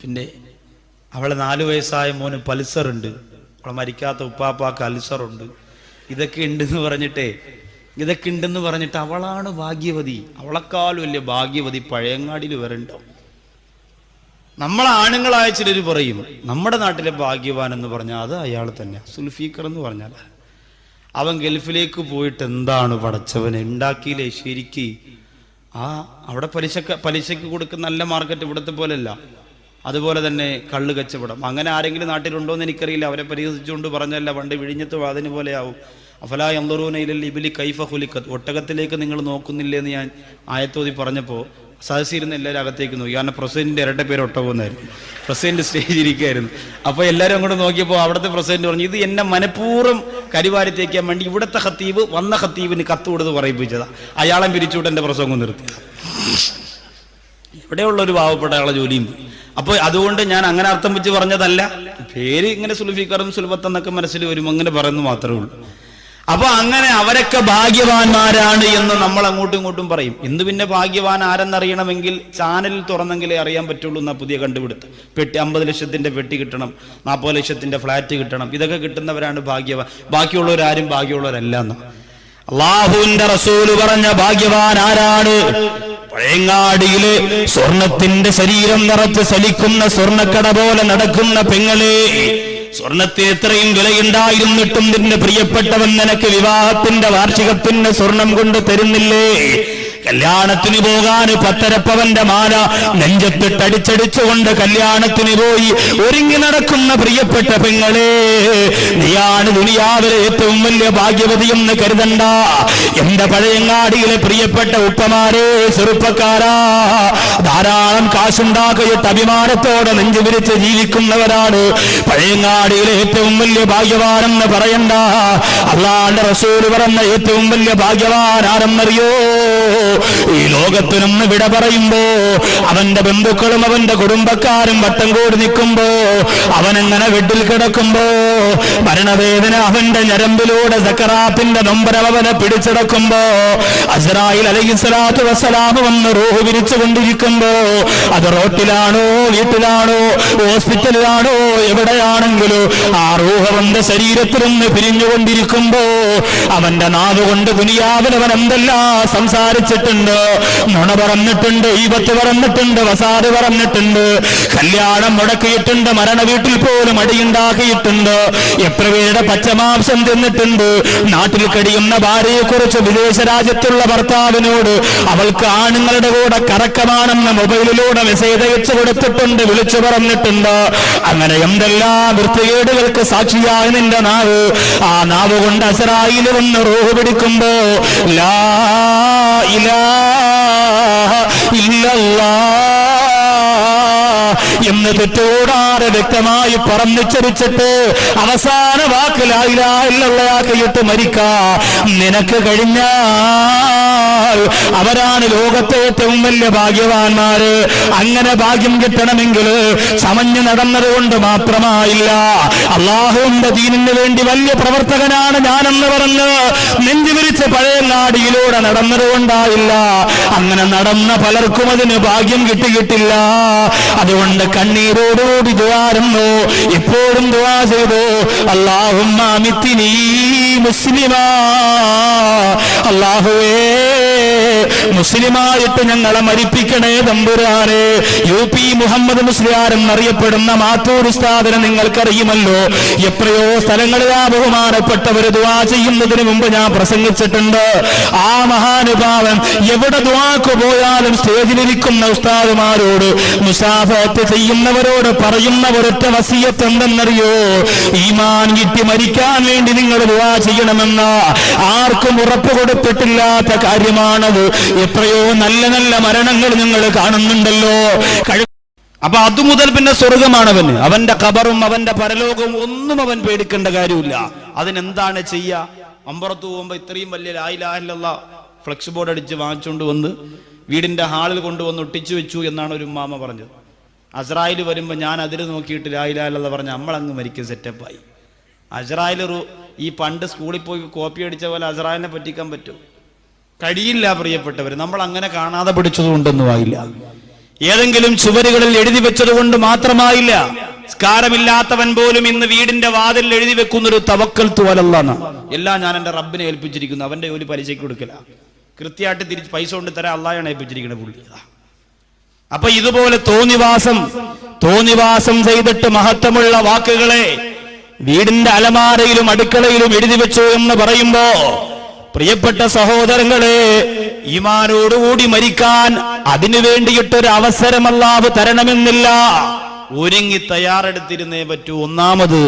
പിന്നെ അവളെ 4 വയസ്സായ മോന് പൾസറുണ്ട്, അവളെ മരിക്കാത്ത ഉപ്പാപ്പാക്ക് അൾസറുണ്ട്. ഇതൊക്കെ ഉണ്ടെന്ന് പറഞ്ഞിട്ട് അവളാണ് ഭാഗ്യവതി. അവളെക്കാളും വലിയ ഭാഗ്യവതി പഴയങ്ങാടിയിൽ വരണ്ടോ? നമ്മളെ ആണുങ്ങളായ ചിലർ പറയും നമ്മുടെ നാട്ടിലെ ഭാഗ്യവാൻ എന്ന് പറഞ്ഞാൽ അത് അയാൾ തന്നെ. സുൽഫീഖർ എന്ന് പറഞ്ഞാൽ അവൻ ഗൾഫിലേക്ക് പോയിട്ട് എന്താണ് പടച്ചവനെ ഉണ്ടാക്കിയില്ലേ ശരിക്ക്. അവിടെ പലിശക്ക് കൊടുക്കുന്ന നല്ല മാർക്കറ്റ് ഇവിടുത്തെ പോലെയല്ല. അതുപോലെ തന്നെ കള്ള് കച്ചവടം. അങ്ങനെ ആരെങ്കിലും നാട്ടിലുണ്ടോ എന്ന് എനിക്കറിയില്ല. അവരെ പരിഹസിച്ചുകൊണ്ട് പറഞ്ഞല്ല, പണ്ട് വിഴിഞ്ഞത്ത് വാതിന് പോലെയാവും. അഫലാ യൻദുറൂന ഇലൽ ഇബ്ലി കൈഫ ഖുലിഖത്, ഒട്ടകത്തിലേക്ക് നിങ്ങൾ നോക്കുന്നില്ലേ എന്ന് ഞാൻ ആയത്തോതി പറഞ്ഞപ്പോൾ സദസ്സിരുന്ന് എല്ലാവരും അകത്തേക്ക് നോക്കി. കാരണം പ്രസിഡന്റിന്റെ ഇരട്ട പേര് ഒട്ടകമെന്നായിരുന്നു. പ്രസിഡന്റ് സ്റ്റേജിൽ ഇരിക്കുകയായിരുന്നു. അപ്പോൾ എല്ലാവരും അങ്ങോട്ട് നോക്കിയപ്പോൾ അവിടുത്തെ പ്രസിഡന്റ് പറഞ്ഞു, ഇത് എന്നെ മനഃപൂർവ്വം കരിവാരി തേക്കാൻ വേണ്ടി ഇവിടുത്തെ ഖത്തീബ് വന്ന ഖത്തീബിന് കത്ത് കൊടുത്ത് പറയിപ്പിച്ചതാ. അയാളെ പിരിച്ചുവിട്ട് എൻ്റെ പ്രസംഗം നിർത്തി. ഇവിടെയുള്ള ഒരു പാവപ്പെട്ട ആളെ ജോലിയും പോയി. അപ്പോൾ അതുകൊണ്ട് ഞാൻ അങ്ങനെ അർത്ഥം വെച്ച് പറഞ്ഞതല്ല. പേര് ഇങ്ങനെ സുൽഫീഖറും സുൽബത്തെന്നൊക്കെ മനസ്സിൽ വരും, അങ്ങനെ പറയുന്നു മാത്രമേ ഉള്ളൂ. അപ്പൊ അങ്ങനെ അവരൊക്കെ ഭാഗ്യവാന്മാരാണ് എന്ന് നമ്മൾ അങ്ങോട്ടും ഇങ്ങോട്ടും പറയും. ഇന്ന് പിന്നെ ഭാഗ്യവാൻ ആരെന്നറിയണമെങ്കിൽ ചാനലിൽ തുറന്നെങ്കിലേ അറിയാൻ പറ്റുള്ളൂ എന്നാ പുതിയ കണ്ടുപിടുത്തം. 50 ലക്ഷത്തിന്റെ പെട്ടി കിട്ടണം, 40 ലക്ഷത്തിന്റെ ഫ്ലാറ്റ് കിട്ടണം, ഇതൊക്കെ കിട്ടുന്നവരാണ് ഭാഗ്യവാൻ. ബാക്കിയുള്ളവരാരും ഭാഗ്യമുള്ളവരല്ല എന്ന് അള്ളാഹുവിന്റെ റസൂല് പറഞ്ഞ ഭാഗ്യവാൻ ആരാണ്? പഴയങ്ങാടിയില് സ്വർണത്തിന്റെ ശരീരം നിറച്ച് ചലിക്കുന്ന സ്വർണ്ണക്കട പോലെ നടക്കുന്ന പെങ്ങളെ, സ്വർണത്തിന് എത്രയും വിലയുണ്ടായിരുന്നിട്ടും നിന്റെ പ്രിയപ്പെട്ടവൻ നിനക്ക് വിവാഹത്തിന്റെ വാർഷികത്തിന് സ്വർണം കൊണ്ട് തരുന്നില്ലേ? കല്യാണത്തിന് പോകാൻ 10.5 പവന്റെ മാല നെഞ്ചത്തിട്ടടിച്ചടിച്ചുകൊണ്ട് കല്യാണത്തിന് പോയി ഒരുങ്ങി നടക്കുന്ന പ്രിയപ്പെട്ട പെങ്ങളെ, നീയാണ് ദുനിയാവിലെ ഏറ്റവും വലിയ ഭാഗ്യവതി എന്ന് കരുതണ്ട. എന്റെ പഴയങ്ങാടിയിലെ പ്രിയപ്പെട്ട ഉപ്പമാരെ, ചെറുപ്പക്കാരാ, ധാരാളം കാശുണ്ടാക്കിയിട്ട് അഭിമാനത്തോടെ നെഞ്ചു വിരിച്ച് ജീവിക്കുന്നവരാണ് പഴയങ്ങാടിയിലെ ഏറ്റവും വലിയ ഭാഗ്യവാനെന്ന് പറയണ്ട. അല്ലാഹുവിന്റെ റസൂൽ പറഞ്ഞ ഏറ്റവും വലിയ ഭാഗ്യവാൻ ആരെന്നറിയോ? ഈ ലോകത്തിനൊന്ന് വിട പറയുമ്പോ അവന്റെ ബന്ധുക്കളും അവന്റെ കുടുംബക്കാരും വട്ടം കൂടി നിൽക്കുമ്പോ, അവനെങ്ങനെ വെട്ടിൽ കിടക്കുമ്പോ മരണവേദന അവന്റെ ഞരമ്പിലൂടെ സക്കറാത്തിന്റെ നൊമ്പരം അവനെ പിടിച്ചെടുക്കുമ്പോ, അസ്റായിൽ അലൈഹിസ്സലാത്തു വസ്സലാം വന്ന് റൂഹ് വിരിച്ചുകൊണ്ടിരിക്കുമ്പോ, അത് റോട്ടിലാണോ വീട്ടിലാണോ ഹോസ്പിറ്റലിലാണോ എവിടെയാണെങ്കിലും ആ റൂഹ് അവന്റെ ശരീരത്തിൽ നിന്ന് പിരിഞ്ഞുകൊണ്ടിരിക്കുമ്പോ, അവന്റെ നാവ് കൊണ്ട് ദുനിയാവിൽ അവൻ എന്തെല്ലാം സംസാരിച്ചിട്ടുണ്ട്, നുണ പറഞ്ഞിട്ടുണ്ട്, ഈബത്ത് പറഞ്ഞിട്ടുണ്ട്, വസാദ് പറഞ്ഞിട്ടുണ്ട്, കല്യാണം മുടക്കിയിട്ടുണ്ട്, മരണ വീട്ടിൽ പോലും അടിയുണ്ടാക്കിയിട്ടുണ്ട്, എത്ര പേരുടെ പച്ചമാംസം തിന്നിട്ടുണ്ട്. നാട്ടിൽ കഴിയുന്ന ഭാര്യയെ കുറിച്ച് വിദേശ രാജ്യത്തുള്ള ഭർത്താവിനോട് അവൾക്ക് ആണുങ്ങളുടെ കൂടെ കറക്കമാണെന്ന് മൊബൈലിലൂടെ മെസ്സേജ് അയച്ചു കൊടുത്തിട്ടുണ്ട്, വിളിച്ചു പറഞ്ഞിട്ടുണ്ട്. അങ്ങനെ എന്തെല്ലാം വൃത്തികേടുകൾക്ക് സാക്ഷിയായ നിന്റെ നാവ്, ആ നാവ് കൊണ്ട് അസ്റായിൽ വന്ന് റൂഹ് പിടിക്കുമ്പോ ലാ ഇലാഹ ഇല്ലല്ലാഹ് എന്ന് തെറ്റോടാതെ വ്യക്തമായി പറഞ്ഞുച്ചരിച്ചിട്ട് അവസാന വാക്ക് ലാ ഇലാഹ ഇല്ലല്ലാഹ് മരിക്കാ നിനക്ക് കഴിഞ്ഞാൽ അവരാണ് ലോകത്തെ ഏറ്റവും വലിയ ഭാഗ്യവാന്മാര്. അങ്ങനെ ഭാഗ്യം കിട്ടണമെങ്കിൽ ചമഞ്ഞു നടന്നതുകൊണ്ട് മാത്രമായില്ല. അള്ളാഹുവിന്റെ ദീനിന് വേണ്ടി വലിയ പ്രവർത്തകനാണ് ഞാനെന്ന് പറഞ്ഞ് നെഞ്ചു വിരിച്ച് പഴയങ്ങാടിയിലൂടെ നടന്നതുകൊണ്ടായില്ല. അങ്ങനെ നടന്ന പലർക്കും അതിന് ഭാഗ്യം കിട്ടിയിട്ടില്ല. അതുകൊണ്ട് കണ്ണീരോടുകൂടി ദുആരുന്നു, എപ്പോഴും ദുആ ചെയ്തു, അല്ലാഹുമ്മ അമിത്നി മുസ്ലിമാ, അല്ലാഹുവേ മുസ്ലിമായിട്ട് ഞങ്ങളെ മരിപ്പിക്കണേ തമ്പുരാനെ. UP മുഹമ്മദ് മുസ്ലിയാർ എന്നറിയപ്പെടുന്ന മാത്തൂർ ഉസ്താദിനെ നിങ്ങൾക്കറിയുമല്ലോ. എത്രയോ സ്ഥലങ്ങളിൽ ആ ബഹുമാനപ്പെട്ടവര് ദുആ ചെയ്യുന്നതിന് മുമ്പ് ഞാൻ പ്രസംഗിച്ചിട്ടുണ്ട്. ആ മഹാനുഭാവൻ എവിടെ ദുആക്ക് പോയാലും സ്റ്റേജിലിരിക്കുന്ന ഉസ്താദുമാരോട്, മുസാഫത്ത് ചെയ്യുന്നവരോട് പറയുന്ന ഒരൊറ്റ വസിയത്ത് എന്തെന്നറിയോ? ഈമാൻ കിട്ടി മരിക്കാൻ വേണ്ടി നിങ്ങൾ ദുആ ചെയ്യണമെന്ന ആർക്കും ഉറപ്പ് കൊടുത്തിട്ടില്ലാത്ത കാര്യമാണത്. എത്രയോ നല്ല നല്ല മരണങ്ങൾ നിങ്ങൾ കാണുന്നുണ്ടല്ലോ. അപ്പൊ അതുമുതൽ പിന്നെ സ്വർഗമാണവന്. അവന്റെ ഖബറും അവന്റെ പരലോകവും ഒന്നും അവൻ പേടിക്കേണ്ട കാര്യമില്ല. അതിനെന്താണ് ചെയ്യുക? അമ്പറത്ത് പോകുമ്പോ ഇത്രയും വലിയ ലാ ഇലാഹ ഇല്ലല്ലാഹ് ഫ്ലെക്സ് ബോർഡ് അടിച്ച് വാങ്ങിച്ചുകൊണ്ട് വന്ന് വീടിന്റെ ഹാളിൽ കൊണ്ടുവന്ന് ഒട്ടിച്ചു വെച്ചു എന്നാണ് ഒരു ഉമ്മാമ പറഞ്ഞത്. അസ്റായിൽ വരുമ്പോ ഞാൻ അതിൽ നോക്കിയിട്ട് ലാ ഇലാഹ ഇല്ലല്ലാഹ് പറഞ്ഞ നമ്മളങ്ങ് മരിക്കും, സെറ്റപ്പായി. അസ്റായിൽ ഈ പണ്ട് സ്കൂളിൽ പോയി കോപ്പി അടിച്ച പോലെ അസ്റായിലിനെ പറ്റിക്കാൻ പറ്റും? കഴിയില്ല പ്രിയപ്പെട്ടവർ. നമ്മൾ അങ്ങനെ കാണാതെ പിടിച്ചതുകൊണ്ടൊന്നും ആയില്ല. ഏതെങ്കിലും ചുവരുകളിൽ എഴുതി വെച്ചത് കൊണ്ട് മാത്രമായില്ല. സ്കാരമില്ലാത്തവൻ പോലും ഇന്ന് വീടിന്റെ വാതിൽ എഴുതി വെക്കുന്നൊരു തവക്കൽതു അലല്ലാഹ്, എല്ലാം ഞാൻ എന്റെ റബ്ബിനെ ഏൽപ്പിച്ചിരിക്കുന്നു, അവന്റെ ജോലി പലിശയ്ക്ക് കൊടുക്കില്ല, കൃത്യമായിട്ട് തിരിച്ച് പൈസ കൊണ്ട് തരാൻ അള്ളാഹയാണ് ഏൽപ്പിച്ചിരിക്കുന്നത് പുള്ളി. അപ്പൊ ഇതുപോലെ തോന്നിവാസം ചെയ്തിട്ട് മഹത്വമുള്ള വാക്കുകളെ വീടിന്റെ അലമാരയിലും അടുക്കളയിലും എഴുതി വെച്ചു എന്ന് പറയുമ്പോ, പ്രിയപ്പെട്ട സഹോദരങ്ങളെ, ഈമാനോടുകൂടി മരിക്കാൻ അതിനു വേണ്ടിയിട്ടൊരു അവസരം അല്ലാഹു തരണമെന്നില്ല. ഒരുങ്ങി തയ്യാറെടുത്തിരുന്നേ പറ്റൂ. ഒന്നാമത്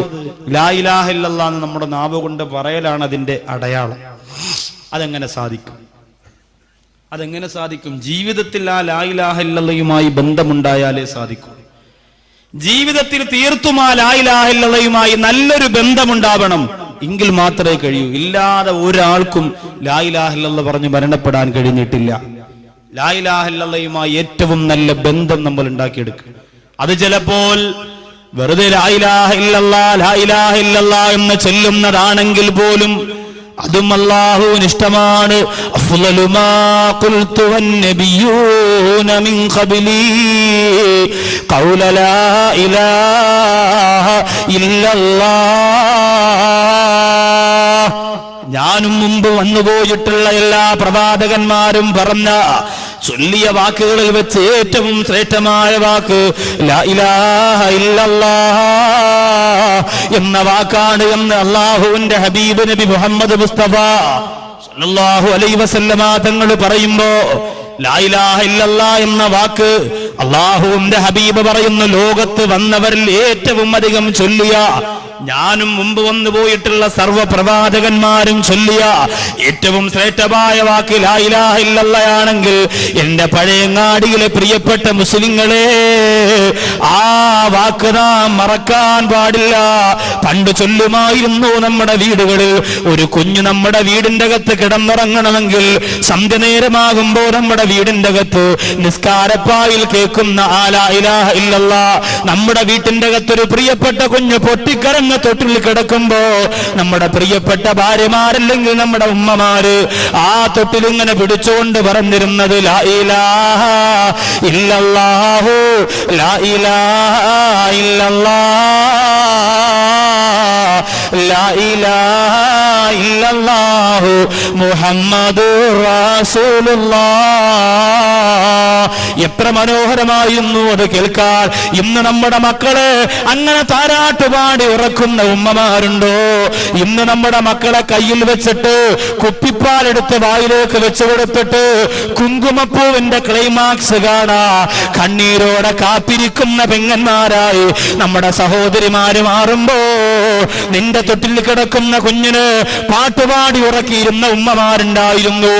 ലാ ഇലാഹ ഇല്ലല്ലാഹ് എന്ന് നമ്മുടെ നാവ് കൊണ്ട് പറയലാണ് അതിന്റെ അടയാളം. അതെങ്ങനെ സാധിക്കും? ജീവിതത്തിൽ ആ ലാ ഇലാഹ ഇല്ലല്ലാഹുമായി ബന്ധമുണ്ടായാലേ സാധിക്കൂ. ജീവിതത്തിൽ തീർത്തും ആ ലാ ഇലാഹ ഇല്ലല്ലാഹുമായി നല്ലൊരു ബന്ധമുണ്ടാവണം, എങ്കിൽ മാത്രമേ കഴിയൂ. ഇല്ലാതെ ഒരാൾക്കും ലാ ഇലാഹ ഇല്ലല്ലാഹ് പറഞ്ഞ് മരണപ്പെടാൻ കഴിഞ്ഞിട്ടില്ല. ലാ ഇലാഹ ഇല്ലല്ലാഹുമായി ഏറ്റവും നല്ല ബന്ധം നമ്മൾ ഉണ്ടാക്കിയെടുക്കുക. അത് ചിലപ്പോൾ വെറുതെ ലാ ഇലാഹ ഇല്ലല്ലാഹ് എന്ന് ചൊല്ലുന്നതാണെങ്കിൽ പോലും അതും അല്ലാഹുവിന് ഇഷ്ടമാണ്. അഫ്ളലു മാ ഖുൽതു വന്നബിയ്യൂന മിൻ ഖബ്ലി ഖൗല ലാ ഇലാഹ ഇല്ലല്ലാഹ്. ഞാനും മുമ്പ് വന്നുപോയിട്ടുള്ള എല്ലാ പ്രവാചകന്മാരും പറഞ്ഞ ചൊല്ലിയ വാക്കുകളിൽ വെച്ച് ഏറ്റവും ശ്രേഷ്ഠമായ വാക്ക് ലാ ഇലാഹ ഇല്ലല്ലാഹ് എന്ന വാക്കാണ് എന്ന് അല്ലാഹുവിന്റെ ഹബീബ് നബി മുഹമ്മദ് മുസ്തഫ സല്ലല്ലാഹു അലൈഹി വസല്ലമ തങ്ങൾ പറയുമ്പോ, ലാ ഇലാഹ ഇല്ലല്ലാഹ് എന്ന വാക്ക് അല്ലാഹുവിന്റെ ഹബീബ് പറയുന്നു, ലോകത്ത് വന്നവരിൽ ഏറ്റവും അധികം ചൊല്ലിയ, ഞാനും മുമ്പ് വന്നു പോയിട്ടുള്ള സർവ്വ പ്രവാചകന്മാരും ചൊല്ലിയ ഏറ്റവും ശ്രേഷ്ഠമായ വാക്ക് ലാ ഇലാഹ ഇല്ലല്ലാഹ് ആണെങ്കിൽ, എന്റെ പഴയങ്ങാടിയിലെ പ്രിയപ്പെട്ട മുസ്ലിങ്ങളെ, ആ വാക്ക് നാം മറക്കാൻ പാടില്ല. പണ്ട് ചൊല്ലുമായിരുന്നു നമ്മുടെ വീടുകളിൽ. ഒരു കുഞ്ഞു നമ്മുടെ വീടിന്റെ അകത്ത് കിടന്നുറങ്ങണമെങ്കിൽ സന്ധ്യ നേരമാകുമ്പോൾ നമ്മുടെ വീടിന്റെ അകത്ത് നിസ്കാരപ്പായിൽ കേൾക്കുന്ന ആ ലാ ഇലാഹ ഇല്ലല്ലാഹ്, നമ്മുടെ വീട്ടിന്റെ അകത്തൊരു പ്രിയപ്പെട്ട കുഞ്ഞ് പൊട്ടിക്കരഞ്ഞ തൊട്ടിൽ കിടക്കുമ്പോ നമ്മുടെ പ്രിയപ്പെട്ട ഭാര്യമാരല്ലെങ്കിൽ നമ്മുടെ ഉമ്മമാര് ആ തൊട്ടിൽ ഇങ്ങനെ പിടിച്ചുകൊണ്ട് പറഞ്ഞിരുന്നത് ലാ ഇലാഹ ഇല്ലല്ലാഹു ലാ ഇലാഹ ഇല്ലല്ലാഹ് ലാ ഇലാഹ ഇല്ലല്ലാഹു മുഹമ്മദുർ റസൂലുള്ളാഹ്. എത്ര മനോഹരമായിരുന്നു അത് കേൾക്കാൻ. ഇന്ന് നമ്മുടെ മക്കളെ അങ്ങനെ താരാട്ടുപാടി ഉറക്കുന്ന ഉമ്മമാരുണ്ടോ? ഇന്ന് നമ്മുടെ മക്കളെ കയ്യിൽ വെച്ചിട്ട് കുപ്പിപ്പാലെടുത്ത് വായിലേക്ക് വെച്ചു കൊടുത്തിട്ട് കുങ്കുമപ്പൂവിന്റെ ക്ലൈമാക്സ് കാണാ കണ്ണീരോടെ കാത്തിരിക്കുന്ന പെങ്ങന്മാരായി നമ്മുടെ സഹോദരിമാര് മാറുമ്പോ, നിന്റെ തൊട്ടിൽ കിടക്കുന്ന കുഞ്ഞിന് പാട്ടുപാടി ഉറക്കിയിരുന്ന ഉമ്മമാരുണ്ടായിരുന്നു.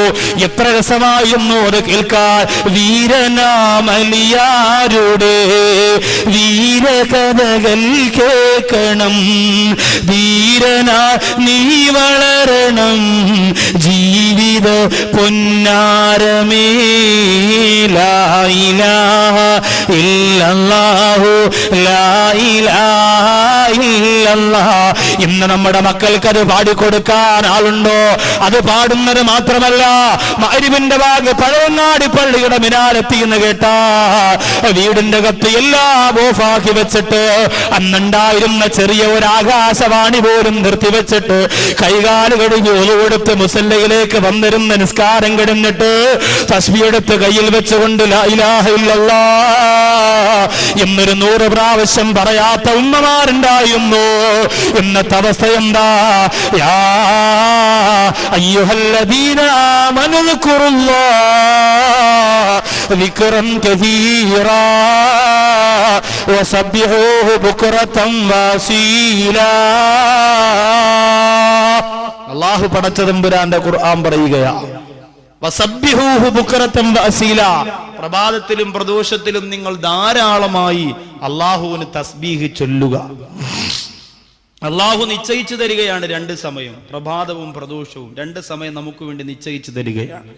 എത്ര രസമായിരുന്നു അത് കേൾക്കാൻ. വീരനാമലിയാരുടെ വീരകഥകൾ കേൾക്കണം, വീരനാ നീ വളരണം, ജീവിത പൊന്നാരമേ ലാ ഇലാഹ ഇല്ലല്ലാഹു ലാ ഇലാഹ ഇല്ലല്ലാഹ്. ഇന്ന് നമ്മുടെ മക്കൾക്ക് അത് പാടിക്കൊടുക്കാൻ ആളുണ്ടോ? അത് പാടുന്നത് മാത്രമല്ല, മഗ്‌രിബിന്റെ ഭാഗത്ത് പഴയങ്ങാടി പള്ളിയുടെ മിനാരത്തിന്ന് കേട്ടാ വീടിന്റെ അകത്ത് എല്ലാം ഓഫാക്കി വെച്ചിട്ട് അന്നുണ്ടായിരുന്ന ചെറിയ ഒരു ആകാശവാണി പോലും നിർത്തിവെച്ചിട്ട് കൈകാല് കഴുകി ഒലുകൊടുത്ത് മുസല്ലയിലേക്ക് വന്നിരുന്ന നിസ്കാരം കഴിഞ്ഞിട്ട് തസ്ബീഹെടുത്ത് കയ്യിൽ വെച്ചുകൊണ്ട് ലാ ഇലാഹ ഇല്ലല്ലാഹ് എന്നൊരു 100 പ്രാവശ്യം പറയാത്ത ഉമ്മമാരുണ്ടായിരുന്നു. ഇന്നത്തെ അവസ്ഥ എന്താ? യാ അയ്യുഹല്ലദീന ആമനു ദിക്റുല്ലാഹ് ദിക്റൻ കസീറാ വസബ്ബിഹൂഹു ബുക്റതൻ വഅസീലാ. അല്ലാഹു പടച്ച തമ്പുരാന്റെ ഖുർആൻ പറയുകയാ, വസബ്ബിഹൂഹു ബുക്റതൻ വഅസീല. പ്രഭാതത്തിലും പ്രദോഷത്തിലും നിങ്ങൾ ധാരാളമായി അല്ലാഹുവിന് തസ്ബീഹ് ചൊല്ലുക. അല്ലാഹു നിശ്ചയിച്ചു തരികയാണ് 2 സമയം, പ്രഭാതവും പ്രദോഷവും 2 സമയം നമുക്ക് വേണ്ടി നിശ്ചയിച്ചു തരികയാണ്.